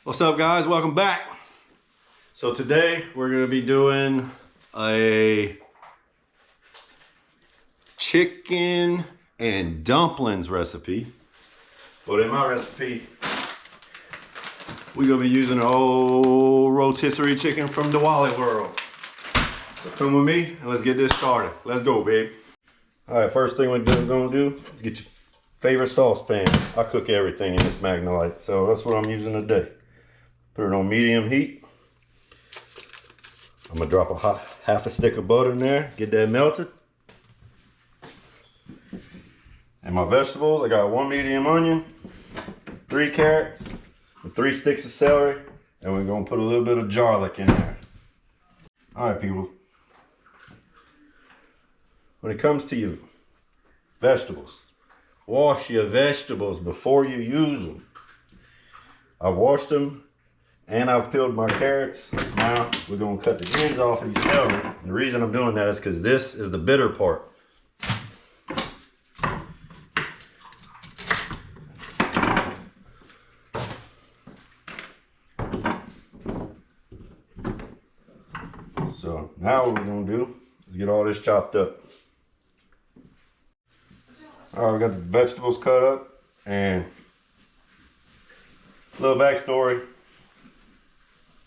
What's up, guys? Welcome back. So today we're going to be doing a chicken and dumplings recipe. But in my recipe, we're going to be using an old rotisserie chicken from the Wally world. So come with me and let's get this started. Let's go, babe. All right, first thing we're going to do is get your favorite saucepan. I cook everything in this Magnolite, so that's what I'm using today. Put it on medium heat. I'm gonna drop half a stick of butter in there, get that melted. And my vegetables, I got 1 medium onion, 3 carrots, and 3 sticks of celery, and we're gonna put a little bit of garlic in there. All right, people. When it comes to your vegetables, wash your vegetables before you use them. I've washed them and I've peeled my carrots. Now we're gonna cut the ends off of these celery. And the reason I'm doing that is because this is the bitter part. So now what we're gonna do is get all this chopped up. All right, we got the vegetables cut up, and a little backstory.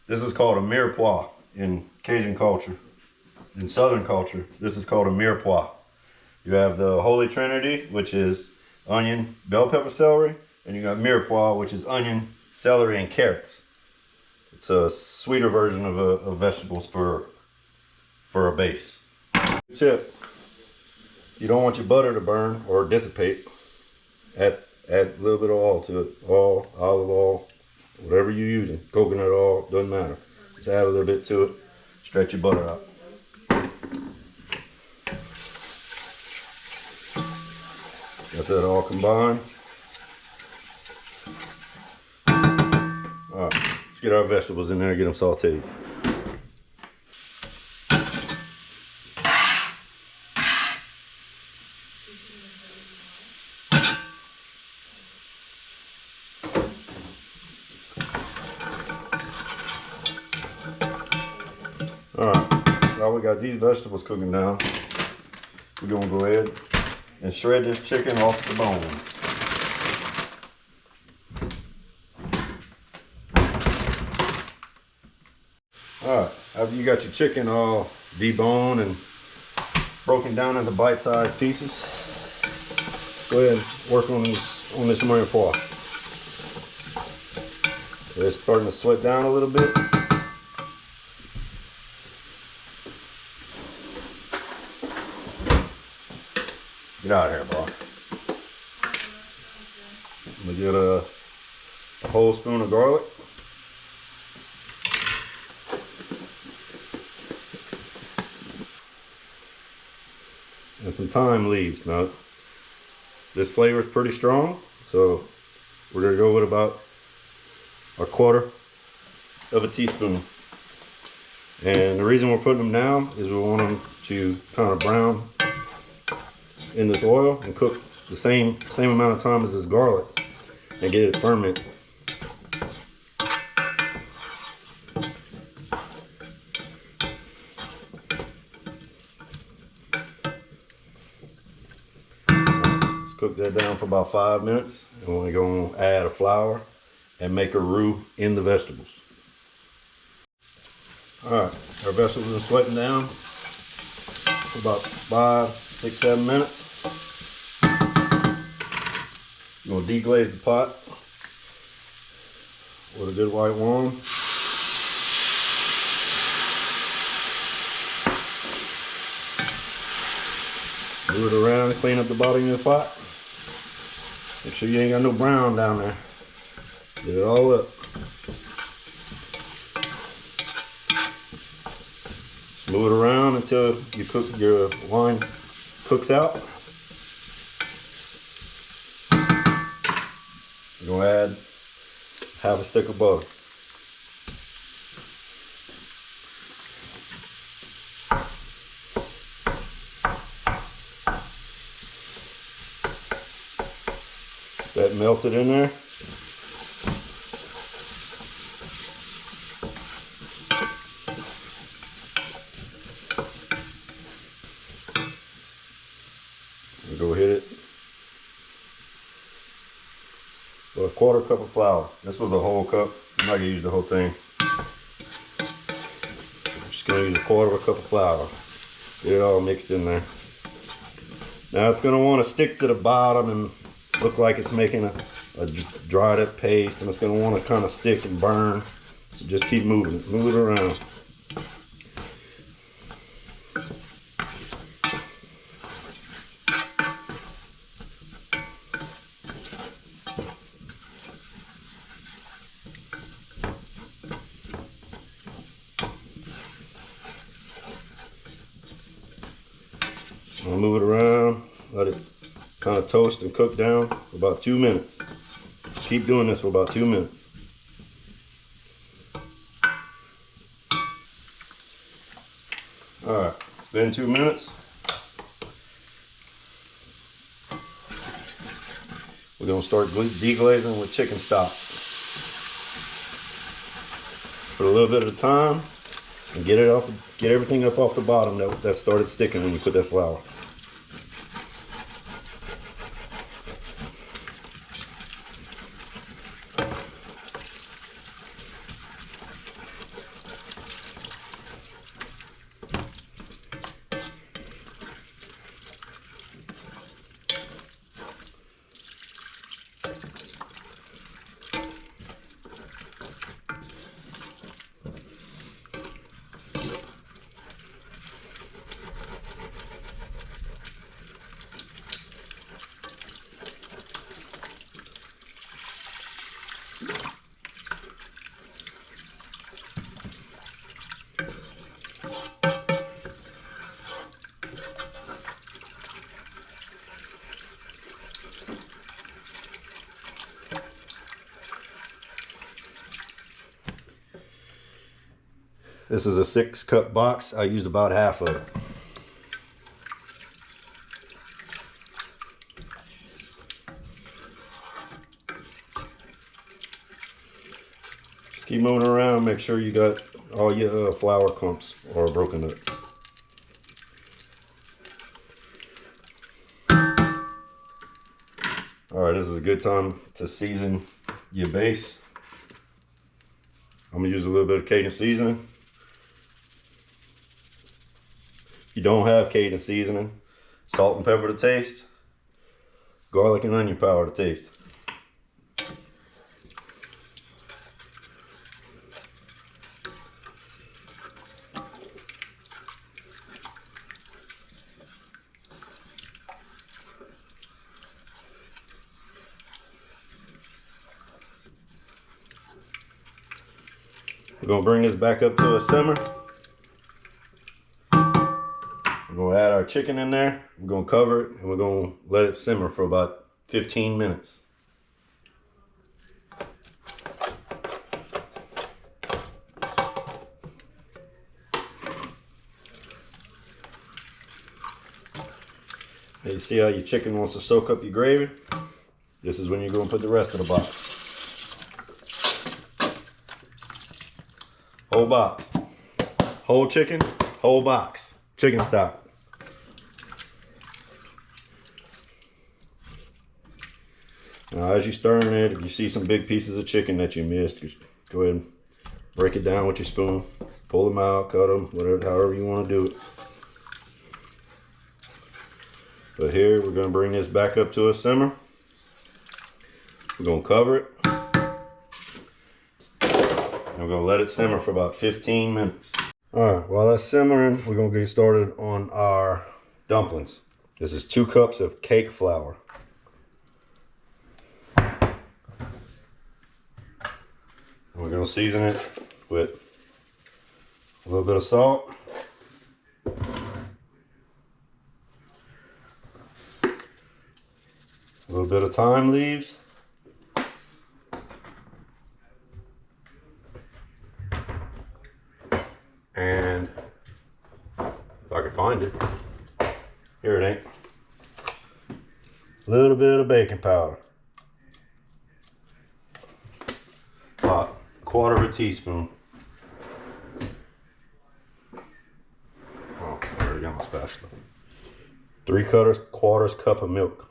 This is called a mirepoix in Cajun culture. In Southern culture, this is called a mirepoix. You have the Holy Trinity, which is onion, bell pepper, celery, and you got mirepoix, which is onion, celery, and carrots. It's a sweeter version of vegetables for a base. Tip: you don't want your butter to burn or dissipate. Add a little bit of oil to it. Oil, olive oil, whatever you're using. Coconut oil, doesn't matter. Just add a little bit to it. Stretch your butter out. Got that all combined. All right, let's get our vegetables in there and get them sauteed. Alright, now we got these vegetables cooking down. We're going to go ahead and shred this chicken off the bone. Alright, after you got your chicken all deboned and broken down into bite-sized pieces, let's go ahead and work on this mirepoix. It's starting to sweat down a little bit. Get out of here, bro. I'm gonna get a whole spoon of garlic. And some thyme leaves. Now, this flavor is pretty strong, so we're gonna go with about 1/4 of a teaspoon. And the reason we're putting them down is we want them to kind of brown in this oil and cook the same amount of time as this garlic and get it ferment. Let's cook that down for about 5 minutes, and we're going to add a flour and make a roux in the vegetables. Alright, our vegetables are sweating down for about 5, 6, 7 minutes. I'm going to deglaze the pot with a good white wine. Move it around, clean up the bottom of the pot. Make sure you ain't got no brown down there. Get it all up. Move it around until your wine cooks out. You're going to add half a stick of butter. That melted in there. quarter cup of flour. This was a whole cup. I'm not gonna use the whole thing. I'm just gonna use a quarter of a cup of flour. Get it all mixed in there. Now it's gonna want to stick to the bottom and look like it's making a dried up paste, and it's gonna want to kind of stick and burn. So just keep moving it. Move it around. I'll move it around, let it kind of toast and cook down for about 2 minutes. Keep doing this for about 2 minutes. Alright, it's been 2 minutes. We're going to start deglazing with chicken stock. Put a little bit at a time and get everything up off the bottom that started sticking when you put that flour. This is a 6-cup box. I used about half of it. Just keep moving around. Make sure you got all your flour clumps are broken up. Alright, this is a good time to season your base. I'm going to use a little bit of Cajun seasoning. If you don't have Cajun seasoning, salt and pepper to taste, garlic and onion powder to taste. We're going to bring this back up to a simmer. We're going to add our chicken in there. We're going to cover it and we're going to let it simmer for about 15 minutes. Now you see how your chicken wants to soak up your gravy? This is when you're going to put the rest of the box. Whole box. Whole chicken, whole box. Chicken stock. Now as you're stirring it, if you see some big pieces of chicken that you missed, just go ahead and break it down with your spoon. Pull them out, cut them, whatever, however you want to do it. But here, we're going to bring this back up to a simmer. We're going to cover it. And we're going to let it simmer for about 15 minutes. Alright, while that's simmering, we're going to get started on our dumplings. This is 2 cups of cake flour. We're going to season it with a little bit of salt. A little bit of thyme leaves. And if I can find it, here it ain't. A little bit of baking powder. About 1/4 teaspoon. Oh, I already got my spatula. 3/4 cup of milk.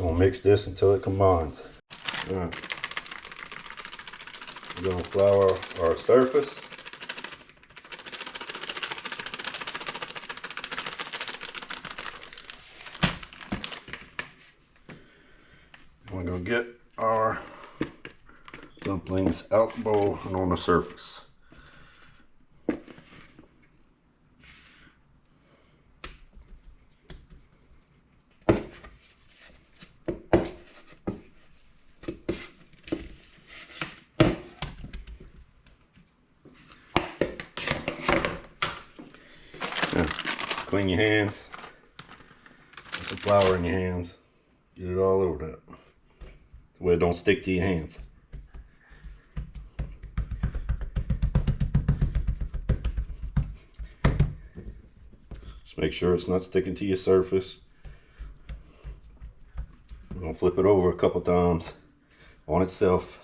gonna mix this until it combines. All right. We're gonna flour our surface. We're gonna get our dumplings out the bowl and on the surface. Now, clean your hands. Put some flour in your hands. Get it all over that. Where it don't stick to your hands. Just make sure it's not sticking to your surface. I'm gonna flip it over a couple times on itself.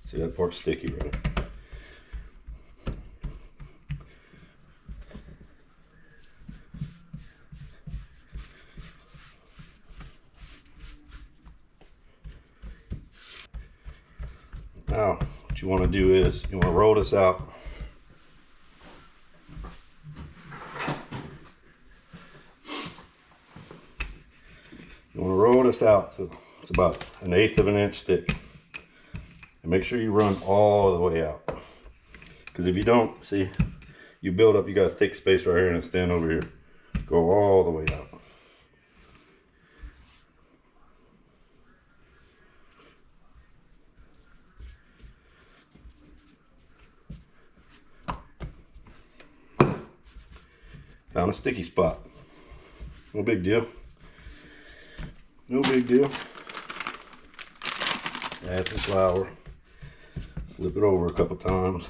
See that part's sticky, right? Now, what you want to do is you want to roll this out. You want to roll this out so it's about 1/8 of an inch thick. And make sure you run all the way out. Because if you don't, see, you build up, you got a thick space right here and it's thin over here. Go all the way out. Found a sticky spot. No big deal. No big deal. Add some flour. Flip it over a couple times.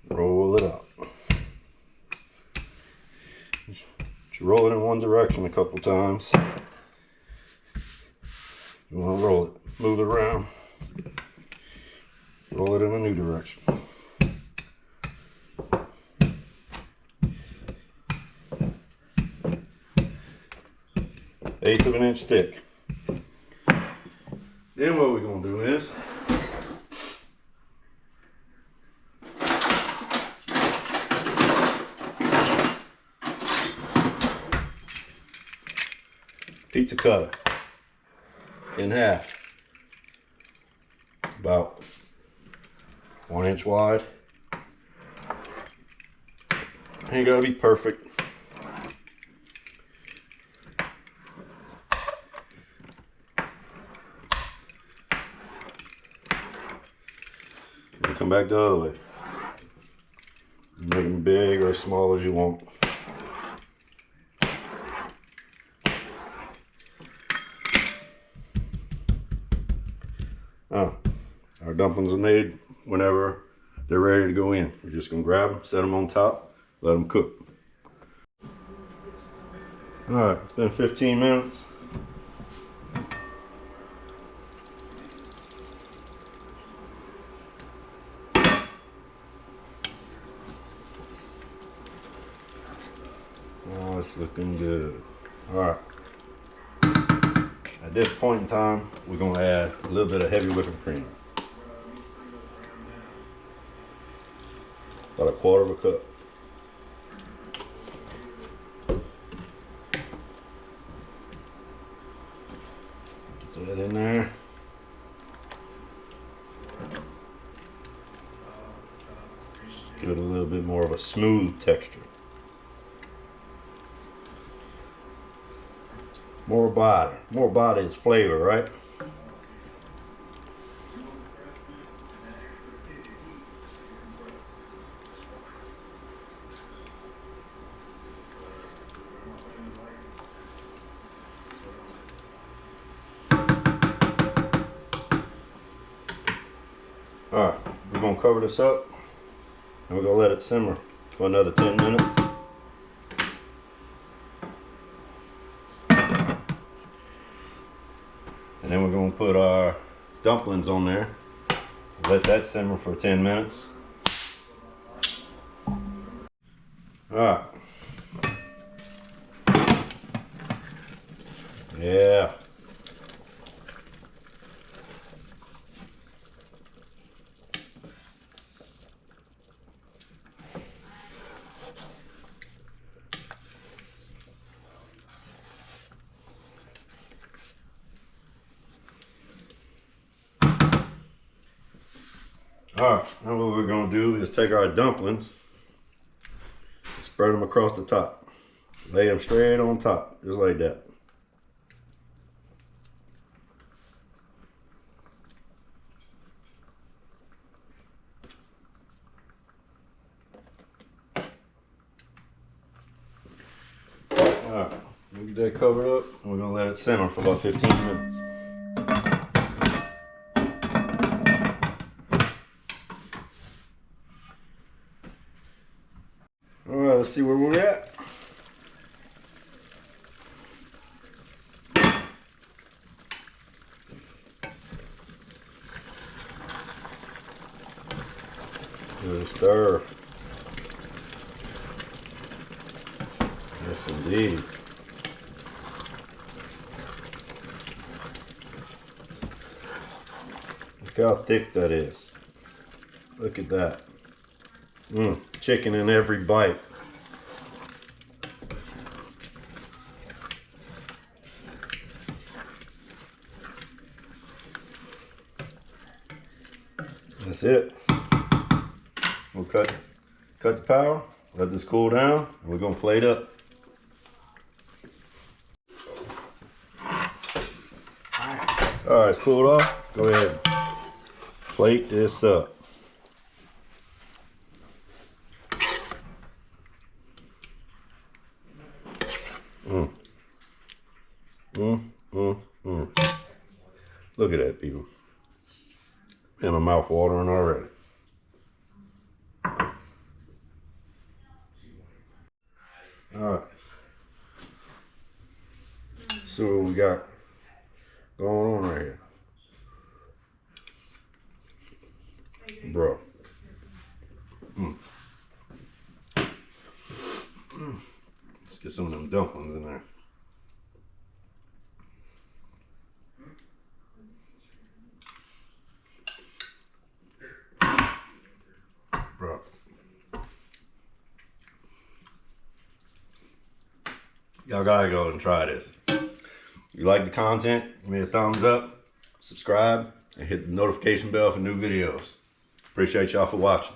Roll it up. You roll it in one direction a couple times. You want to roll it, move it around, roll it in a new direction. Eighth of an inch thick. Then what we're going to do is pizza cutter in half, about 1 inch wide. Ain't gotta be perfect. And come back the other way. Make them big or as small as you want. Our dumplings are made whenever they're ready to go in. We're just gonna grab them, set them on top, let them cook. All right, it's been 15 minutes. Oh, it's looking good. All right. At this point in time, we're gonna add a little bit of heavy whipping cream. About 1/4 cup. Get that in there. Give it a little bit more of a smooth texture. More body is flavor, right? All right, we're gonna cover this up and we're gonna let it simmer for another 10 minutes. put our dumplings on there. Let that simmer for 10 minutes. Alright. Yeah. Alright, now what we're going to do is take our dumplings and spread them across the top. Lay them straight on top, just like that. Alright, we'll get that covered up and we're going to let it simmer for about 15 minutes. Alright, let's see where we're at. Give it a stir. Yes, indeed. Look how thick that is. Look at that. Chicken in every bite. That's it. We'll cut the power, let this cool down, and we're gonna plate up. Alright, it's cooled off. Let's go ahead and plate this up. Look at that, people. And my mouth watering already. Alright. So what we got going on right here. Bro. Let's get some of them dumplings in there. Bro. Y'all gotta go and try this. If you like the content, give me a thumbs up, subscribe, and hit the notification bell for new videos. Appreciate y'all for watching.